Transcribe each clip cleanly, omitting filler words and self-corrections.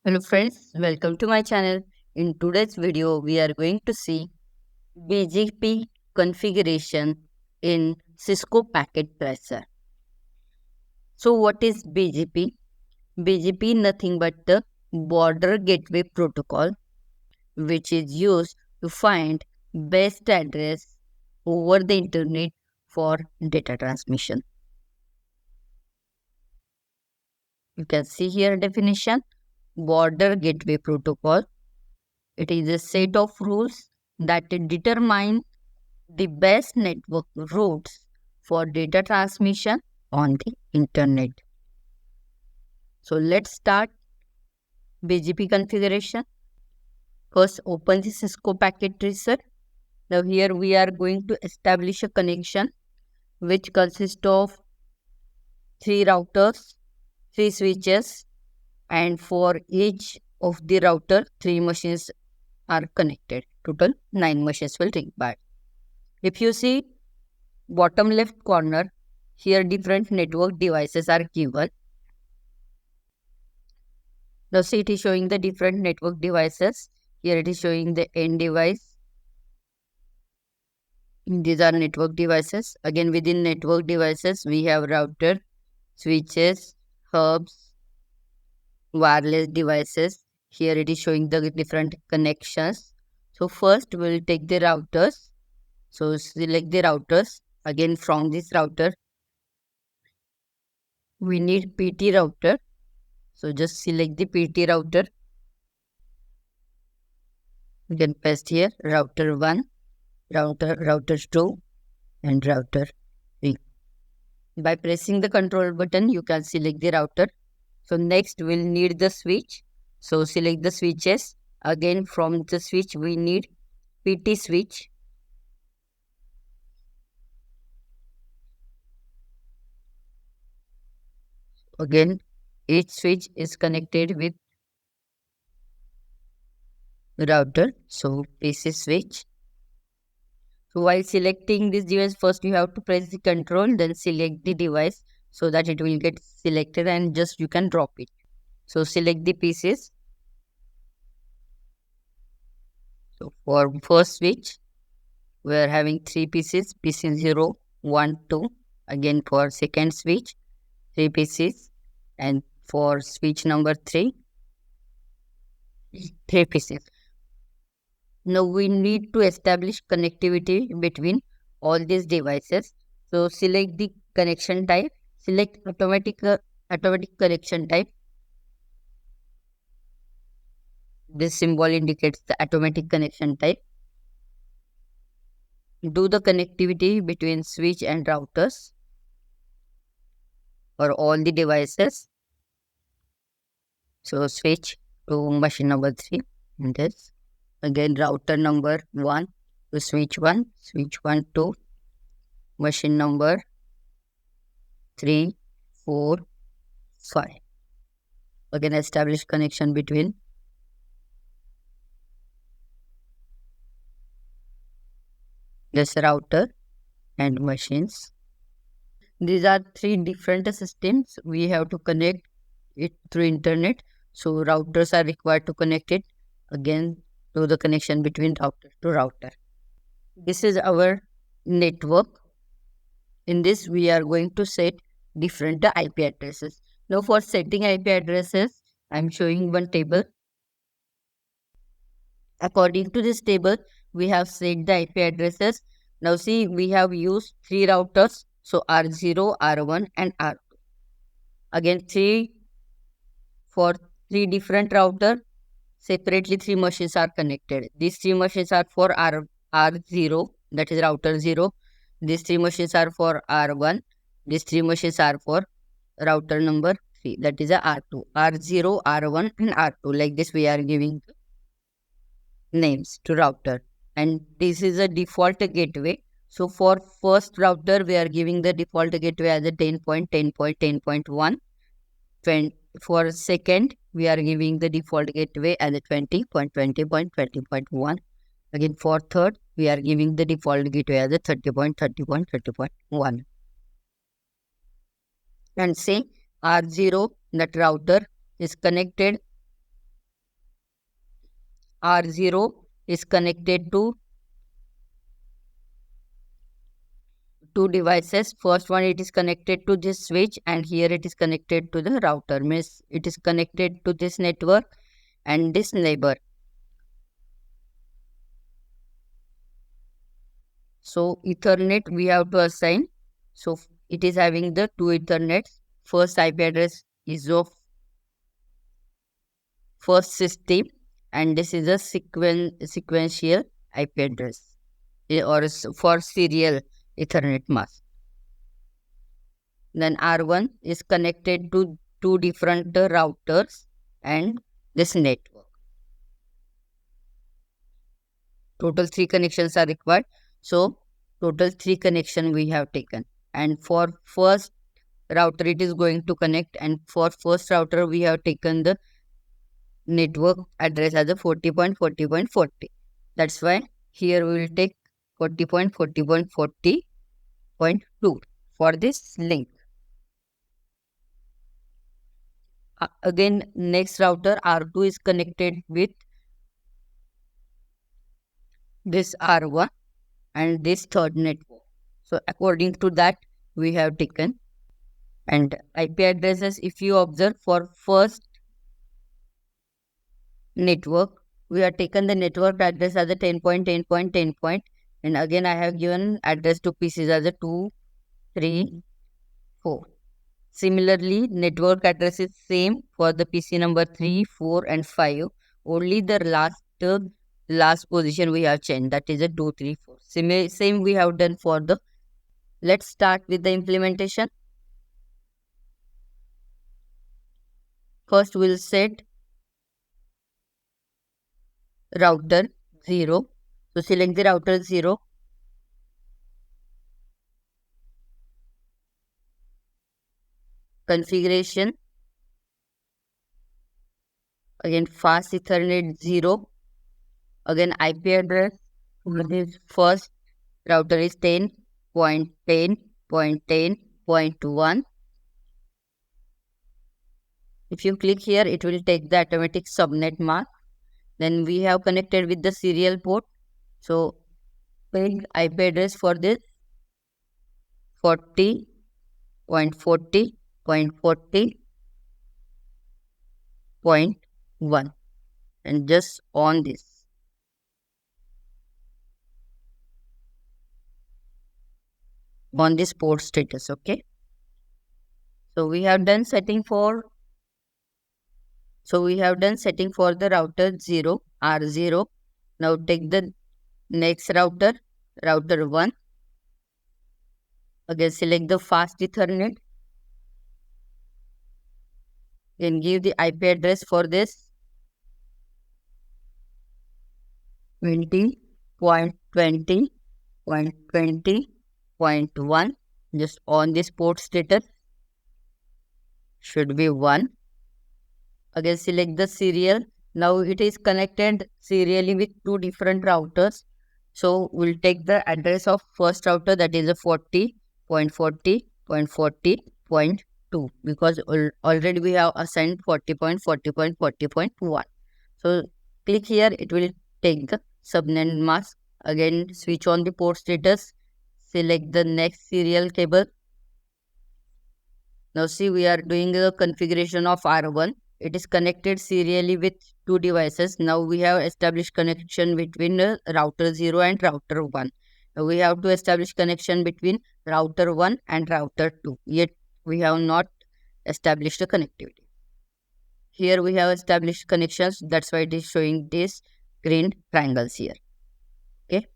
Hello friends, welcome to my channel. In today's video, we are going to see BGP configuration in Cisco Packet Tracer. So what is BGP? BGP nothing but the border gateway protocol which is used to find best address over the internet for data transmission. You can see here definition. Border gateway protocol. It is a set of rules that determine the best network routes for data transmission on the internet. So let's start BGP configuration. First, open the Cisco Packet Tracer. Now here we are going to establish a connection which consists of 3 routers, 3 switches, and for each of the router, 3 machines are connected. Total 9 machines will require. If you see bottom left corner, here different network devices are given. Now see, it is showing the different network devices. Here it is showing the end device. These are network devices. Again, within network devices, we have router, switches, hubs, wireless devices. Here it is showing the different connections. So first we will take the routers. So select the routers. Again, from this router, we need PT router. So just select the PT router. You can paste here router 1, router 2 and router 3. By pressing the control button, you can select the router. So next we'll need the switch. So select the switches. Again, from the switch we need PT switch. Again, each switch is connected with router. So PC switch. So while selecting this device, first you have to press the control, then select the device so that it will get selected and just you can drop it. So select the pieces. So for first switch, we are having 3 pieces, PC 0, 1, 2. Again for second switch, 3 pieces. And for switch number 3, 3 pieces. Now we need to establish connectivity between all these devices. So select the connection type. Select automatic connection type. This symbol indicates the automatic connection type. Do the connectivity between switch and routers for all the devices. So switch to machine number 3 and this. Again router number 1 to switch 1 to machine number 3, 4, 5. Again establish connection between this router and machines. These are 3 different systems. We have to connect it through internet. So routers are required to connect it. Again, do the connection between router to router. This is our network. In this, we are going to set different IP addresses. Now for setting IP addresses, I am showing one table. According to this table, we have set the IP addresses. Now see, we have used 3 routers. So R0, R1 and R2. Again, for 3 different routers, separately 3 machines are connected. These 3 machines are for R0, that is router 0. These 3 machines are for R1. These 3 machines are for router number 3, that is a R2. R0, R1 and R2. Like this we are giving names to router. And this is a default gateway. So for first router, we are giving the default gateway as a 10.10.10.1. For second, we are giving the default gateway as a 20.20.20.1. Again, for third, we are giving the default gateway as a 30.30.30.1. And say R0, that router is connected R0 is connected to two devices. First one, it is connected to this switch, and here it is connected to the router. Means it is connected to this network and this neighbor. So Ethernet we have to assign. So it is having the two Ethernets. First IP address is of first system, and this is a sequential IP address or for serial Ethernet mask. Then R1 is connected to two different routers and this network. Total 3 connections are required. So total 3 connection we have taken. And for first router it is going to connect, and for first router we have taken the network address as a 40.40.40. That's why here we will take 40.40.40.2 for this link. Again, next router R2 is connected with this R1 and this third network. So according to that we have taken. And IP addresses, if you observe, for first network we have taken the network address as a 10.10.10. And again I have given address to PCs as a 2, 3, 4. Similarly, network address is same for the PC number 3, 4 and 5. Only the last position we have changed, that is a 2, 3, 4. Same we have done for the. Let's start with the implementation. First we'll set router 0. So select the router 0. Configuration. Again fast Ethernet 0. Again IP address for this first router is 10.10.10.1. If you click here, it will take the automatic subnet mask. Then we have connected with the serial port. So take IP address for this 40.40.40.1 and just on this. On this port status, okay. So we have done setting for the router 0, R0. Now take the next router 1. Again select the fast Ethernet. Then give the IP address for this 20.20.20.1. Just on this port status should be 1. Again select the serial. Now it is connected serially with two different routers. So we'll take the address of first router, that is a 40.40.40.2, because already we have assigned 40.40.40.1. So click here, it will take the subnet mask. Again switch on the port status, select the next serial cable. Now see, we are doing the configuration of R1. It is connected serially with two devices. Now we have established connection between router 0 and router 1. Now we have to establish connection between router 1 and router 2. Yet we have not established a connectivity. Here we have established connections. That's why it is showing these green triangles here. Okay.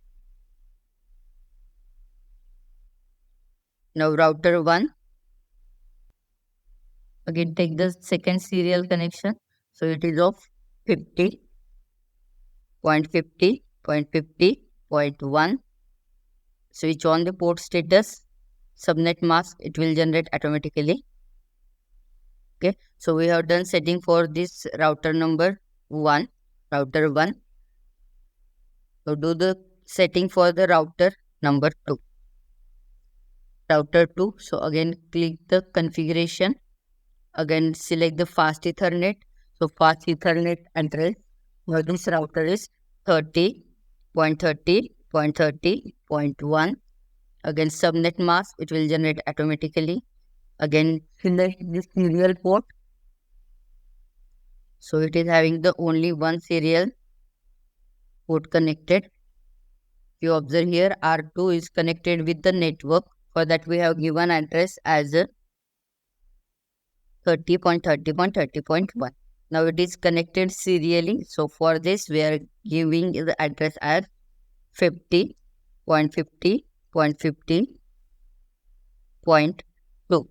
Now router 1. Again take the second serial connection. So it is of 50.50.50.1. Switch on the port status. Subnet mask, it will generate automatically. Okay. So we have done setting for this router number 1. Router 1. So do the setting for the router number 2. Router 2. So again click the configuration. Again select the fast Ethernet. So fast Ethernet address Now this router is 30.30.30.1. Again, subnet mask, it will generate automatically. Again, select this serial port. So it is having the only one serial port connected. If you observe here, R2 is connected with the network. For that, we have given address as 30.30.30.1. Now it is connected serially. So for this, we are giving the address as 50.50.50.2.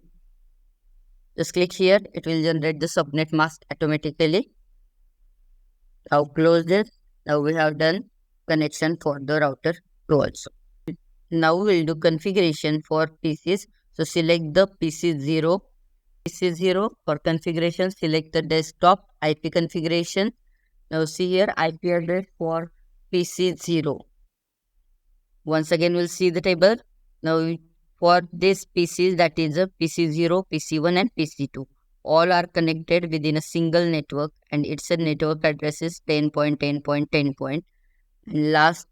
Just click here. It will generate the subnet mask automatically. Now close this. Now we have done connection for the router 2 also. Now we'll do configuration for PCs. So select the PC0. PC0 for configuration, select the desktop IP configuration. Now see here IP address for PC0. Once again we'll see the table. Now for this PCs, that is a PC0, PC1 and PC2. All are connected within a single network and its a network address is 10.10.10. Last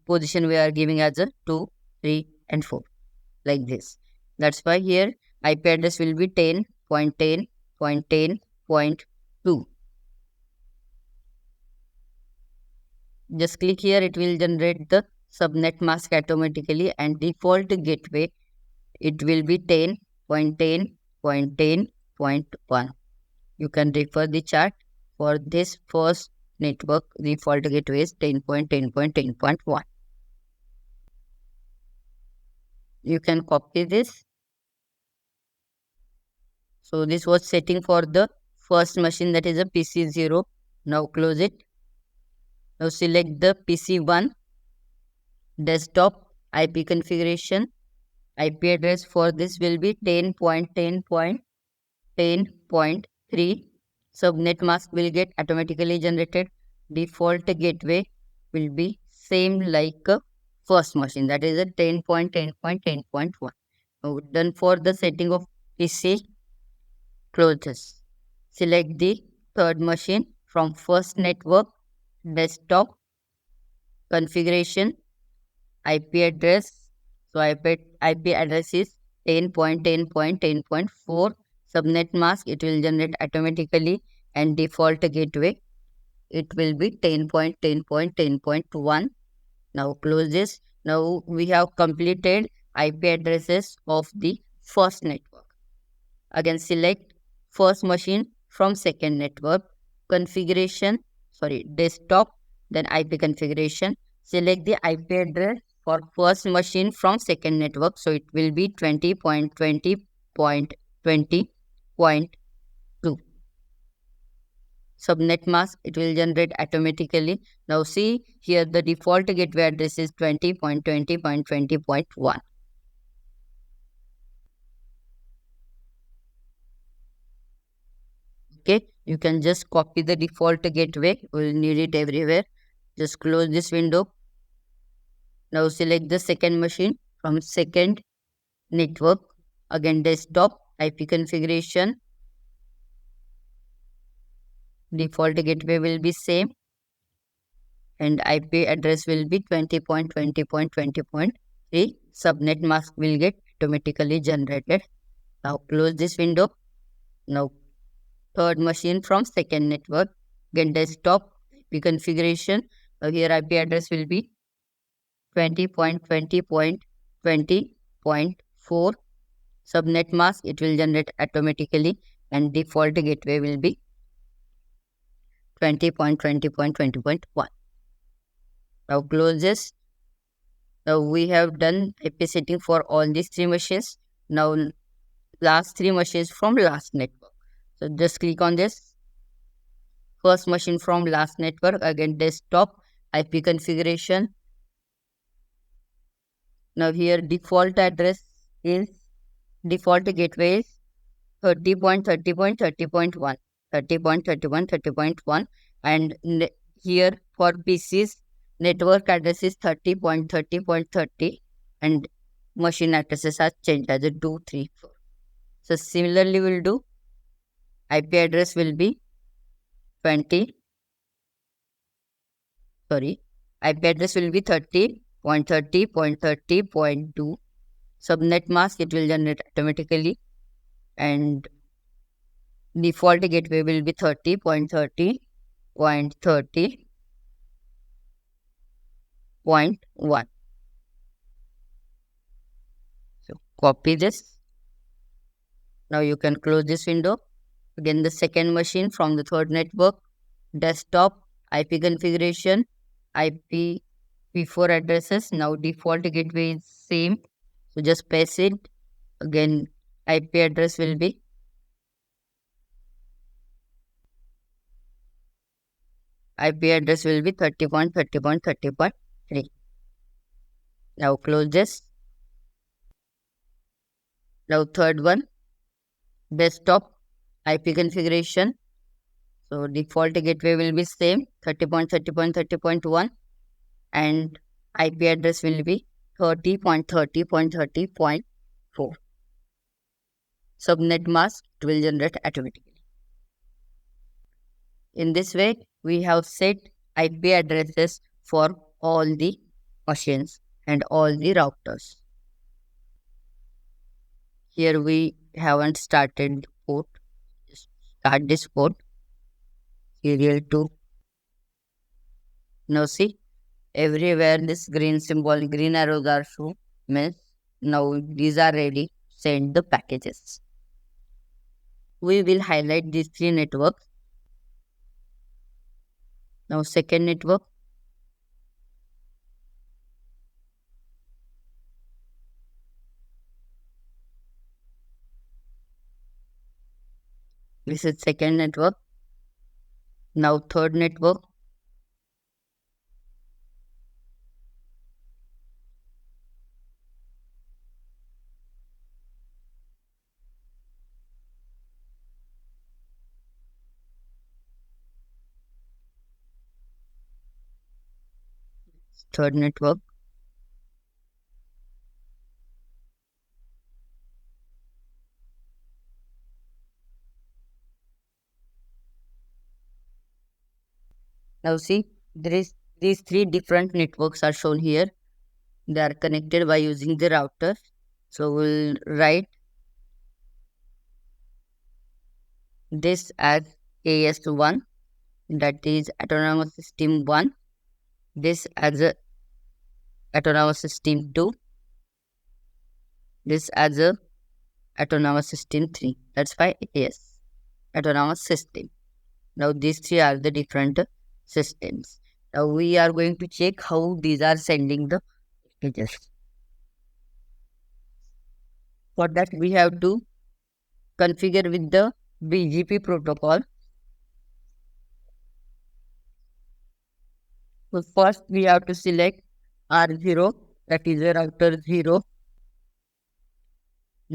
position we are giving as a 2, 3 and 4 like this. That's why here IP address will be 10.10.10.2. Just click here, it will generate the subnet mask automatically and default gateway, it will be 10.10.10.1. You can refer the chart. For this first network, default gateway is 10.10.10.1. You can copy this. So this was setting for the first machine, that is a PC0. Now close it. Now select the PC1 desktop IP configuration. IP address for this will be 10.10.10.3. Subnet mask will get automatically generated. Default gateway will be same like a first machine, that is a 10.10.10.1. Now done for the setting of PC. Close this. Select the third machine from first network, desktop configuration, IP address. So IP address is 10.10.10.4. Subnet mask, it will generate automatically, and default gateway, it will be 10.10.10.1. Now close this. Now we have completed IP addresses of the first network. Again, select first machine from second network, configuration, desktop, then IP configuration. Select the IP address for first machine from second network. So it will be 20.20.20.2. Subnet mask, it will generate automatically. Now see here, the default gateway address is 20.20.20.1. Okay, you can just copy the default gateway. We'll need it everywhere. Just close this window. Now select the second machine from second network. Again, desktop, IP configuration. Default gateway will be same and IP address will be 20.20.20.3. Subnet mask will get automatically generated. Now close this window. Now third machine from second network. Again, desktop IP configuration. Now here IP address will be 20.20.20.4. Subnet mask, it will generate automatically and default gateway will be 20.20.20.1. Now close this. Now we have done IP setting for all these three machines. Now last three machines from last network. So just click on this. First machine from last network. Again, desktop IP configuration. Now here default gateway is 30.30.30.1, 30.31.30.1, and here for PCs network address is 30.30.30 and machine addresses are changed as a 2, 3, 4. So similarly we'll do IP address will be 20 IP address will be 30.30.30.2. Subnet mask, it will generate automatically, and default gateway will be 30.30.30.1. So copy this. Now you can close this window. Again, the second machine from the third network, desktop, IP configuration, IP P4 addresses. Now default gateway is same. So just paste it. Again, IP address will be 30.30.30.3. Now close this. Now third one, desktop, IP configuration. So default gateway will be same, 30.30.30.1, and IP address will be 30.30.30.4. Subnet mask, it will generate automatically. In this way, we have set IP addresses for all the machines and all the routers. Here we haven't started the port. Just start this port. Serial 2. Now see, everywhere this green symbol, green arrows are shown, means now these are ready. Send the packages. We will highlight these three networks. Now second network. This is second network. Now third network. Third network. Now see, these three different networks are shown here. They are connected by using the router. So we'll write this as AS1, that is autonomous system 1. This as a autonomous system 2. This as a autonomous system 3. That's why AS, autonomous system. Now these three are the different systems. Now we are going to check how these are sending the messages. For that we have to configure with the BGP protocol. So first we have to select R0, that is a router 0.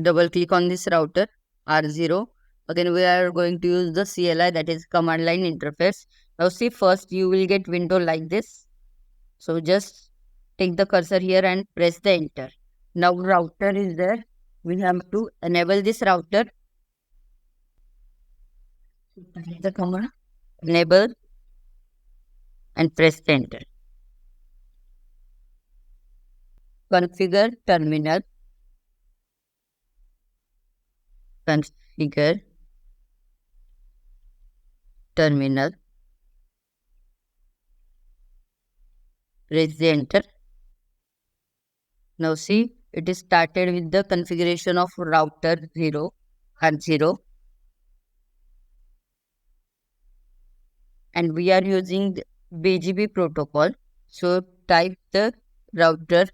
Double click on this router R0. Again we are going to use the CLI, that is command line interface. Now see, first you will get window like this. So just take the cursor here and press the enter. Now router is there. We have to enable this router. The command enable and press enter. Configure terminal. Configure terminal. Press the enter. Now see, it is started with the configuration of router 0 and 0. And we are using the BGP protocol. So type the router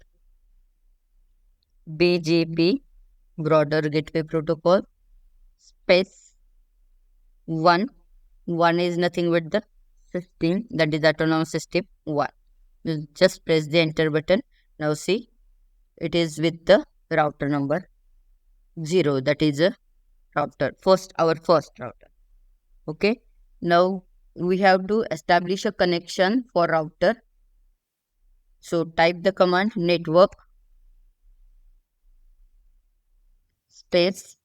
BGP, broader gateway protocol, space 1. 1 is nothing but the system, that is autonomous system 1. You just press the enter button. Now see, it is with the router number 0, that is a router, our first router. Okay, now we have to establish a connection for router. So type the command network space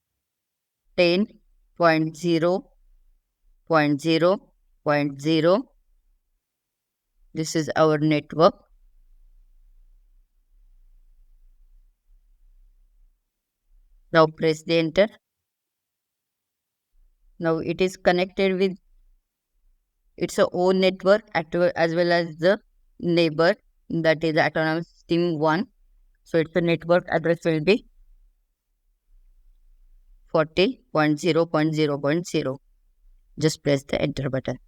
10.0.0.0 This is our network. Now press the enter. Now it is connected with its own network as well as the neighbor, that is autonomous system 1. So its network address will be 40.0.0.0. Just press the enter button.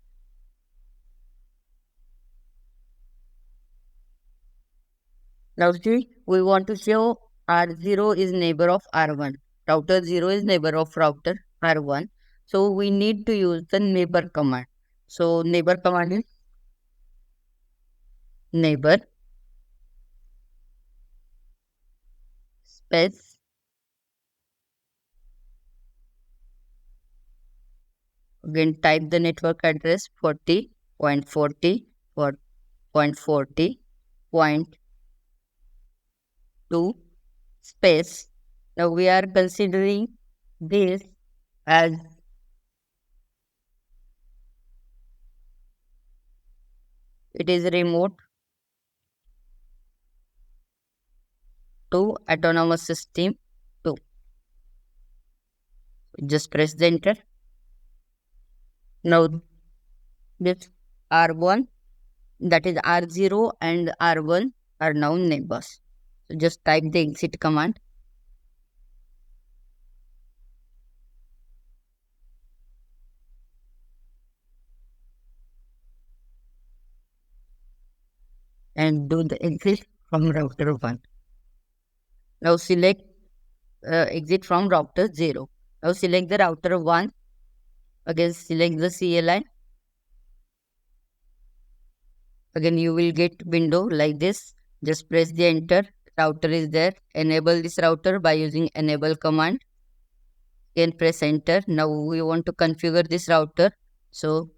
Now see, we want to show R0 is neighbor of R1. Router 0 is neighbor of router R1. So we need to use the neighbor command. So neighbor command is neighbor space, again type the network address 40.40.40.2 space. Now we are considering this as it is remote to autonomous system 2. Just press the enter. Now this R1, that is R0 and R1 are now neighbors. So just type the exit command. And do the exit from router 1. Now select exit from router 0. Now select the router 1. Again select the CLI. Again you will get window like this. Just press the enter. Router is there. Enable this router by using enable command. Again press enter. Now we want to configure this router. So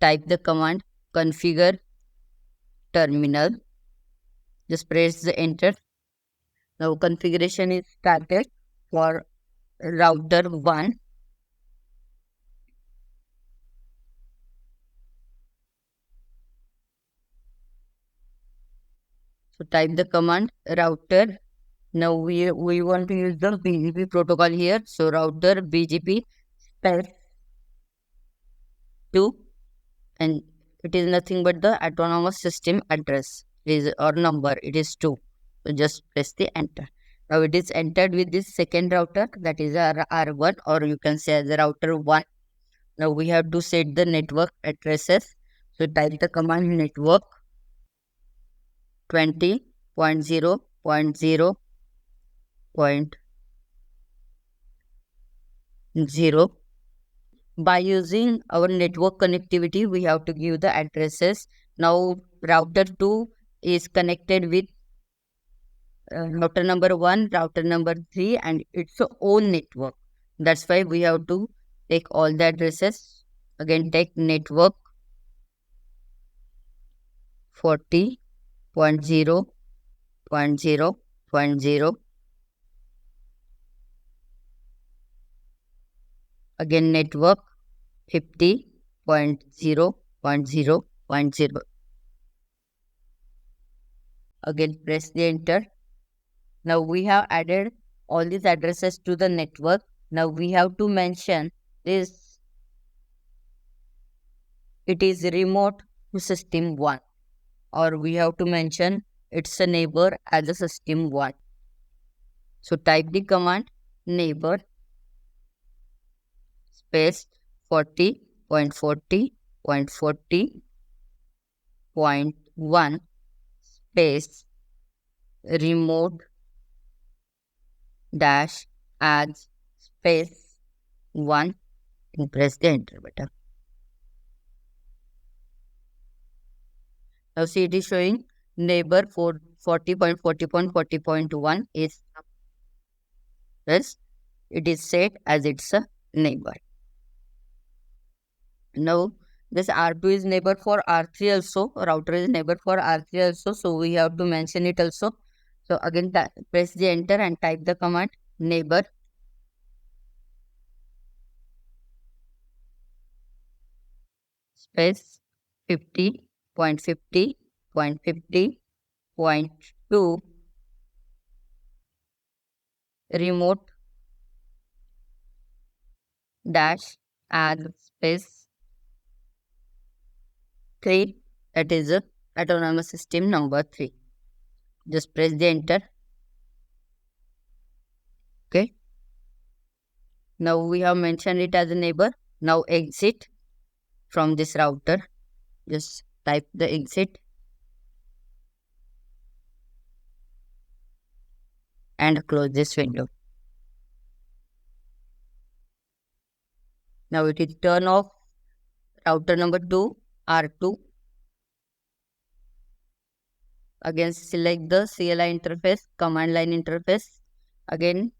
type the command configure terminal. Just press the enter. Now configuration is started for router 1. So type the command router. Now we want to use the BGP protocol here. So router BGP space 2, and it is nothing but the autonomous system address is or number. It is 2. So just press the enter. Now it is entered with this second router, that is R1, or you can say the router 1. Now we have to set the network addresses. So type the command network 20.0.0.0. By using our network connectivity, we have to give the addresses. Now router 2 is connected with router number 1, router number 3, and its own network. That's why we have to take all the addresses. Again take network 40.0.0.0. Again network 50.0.0.0. Again press the enter. Now we have added all these addresses to the network. Now we have to mention this, it is remote to system 1, or we have to mention it's a neighbor as a system 1. So type the command neighbor space 40.40.40.1 space remote dash adds space 1 and press the enter button. Now see, it is showing neighbor 40.40.40.1 is this. It is set as it's a neighbor. Now this R2 is neighbor for R3 also. Router is neighbor for R3 also. So we have to mention it also. So again press the enter and type the command neighbor space 50 0.50, 0.50, 0.2, remote dash add space 3, that is a autonomous system number 3. Just press the enter. Okay. Now we have mentioned it as a neighbor. Now exit from this router. Just type the exit and close this window. Now it is turn off router number 2, R2. Again select the CLI interface, command line interface. Again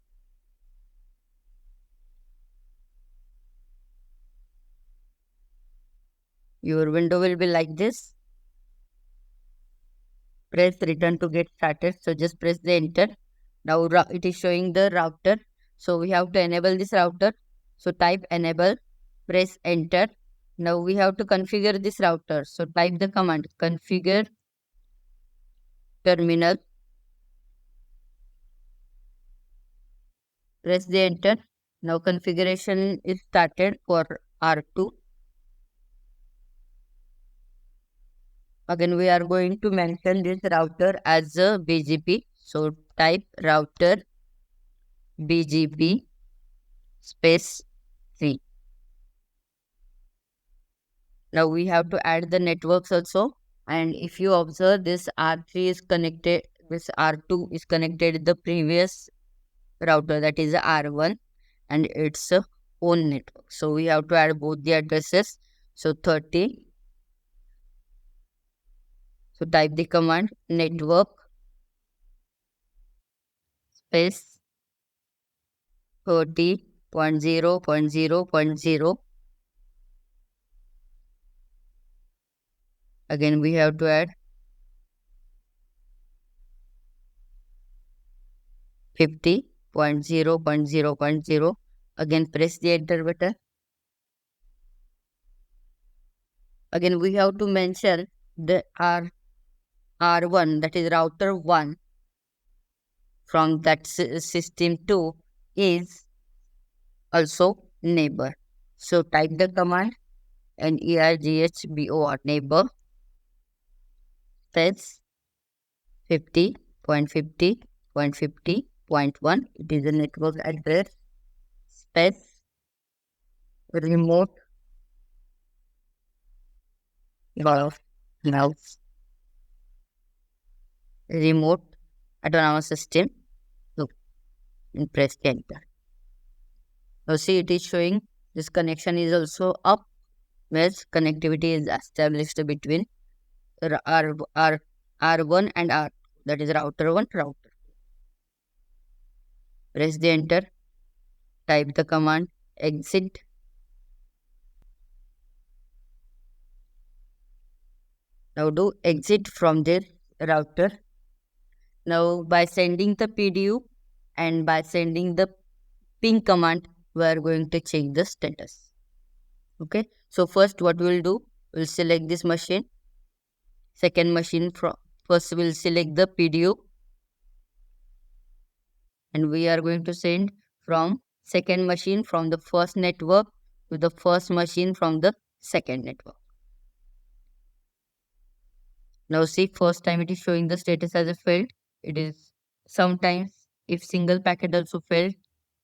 your window will be like this. Press return to get started. So just press the enter. Now it is showing the router. So we have to enable this router. So type enable, press enter. Now we have to configure this router. So type the command configure terminal. Press the enter. Now configuration is started for R2. Again we are going to mention this router as a BGP. So type router BGP space 3. Now we have to add the networks also. And if you observe, this R3 is connected, this R2 is connected to the previous router, that is R1, and it's a own network. So we have to add both the addresses. So 30. So type the command network space 30.0.0.0. Again we have to add 50.0.0.0. Again press the enter button. Again we have to mention the R1, that is router 1 from that system 2 is also neighbor. So type the command NERGHBOR neighbor space 50.50.50.1. It is a network address space remote mouse remote autonomous system. Look, and press enter. Now see, it is showing this connection is also up, where connectivity is established between R1 and R2, that is router 1, router. Press the enter. Type the command exit. Now do exit from this router. Now by sending the PDU and by sending the ping command, we are going to check the status. Okay, so first what we will do, we'll select this machine. Second machine, first we'll select the PDU, and we are going to send from second machine from the first network to the first machine from the second network. Now see, first time it is showing the status as a failed. It is sometimes if single packet also failed,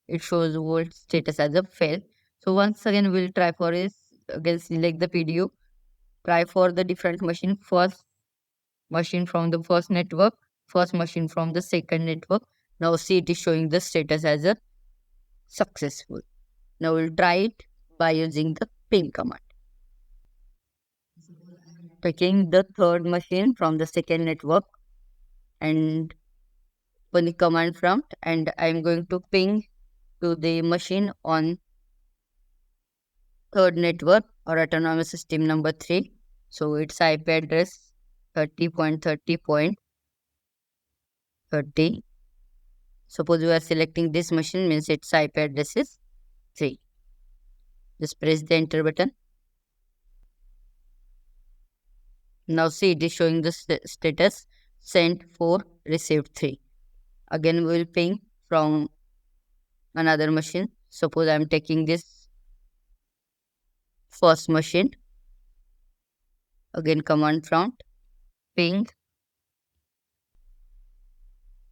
it shows old status as a failed. So once again we'll try for is again select the PDU, try for the different machine, first machine from the first network, first machine from the second network. Now see, it is showing the status as a successful. Now we'll try it by using the ping command. Taking the third machine from the second network and open the command prompt, and I'm going to ping to the machine on third network or autonomous system number 3. So its IP address 30.30.30. Suppose we are selecting this machine, means its IP address is 3. Just press the enter button. Now see, it is showing the status sent 4, received 3. Again, we will ping from another machine. Suppose I am taking this first machine. Again, command prompt, ping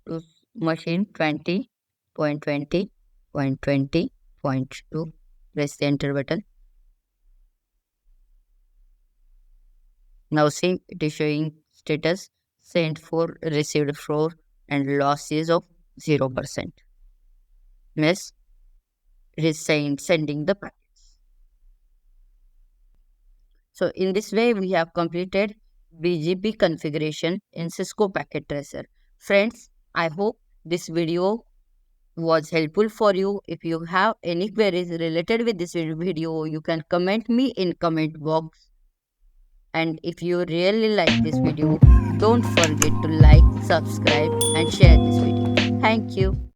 to machine 20.20.20.2. Press the enter button. Now see, it is showing status sent 4, received 4, and losses of 0%. Means it is sending the packets. So in this way, we have completed BGP configuration in Cisco Packet Tracer. Friends, I hope this video was helpful for you. If you have any queries related with this video, you can comment me in comment box. And if you really like this video, don't forget to like, subscribe and share this video. Thank you.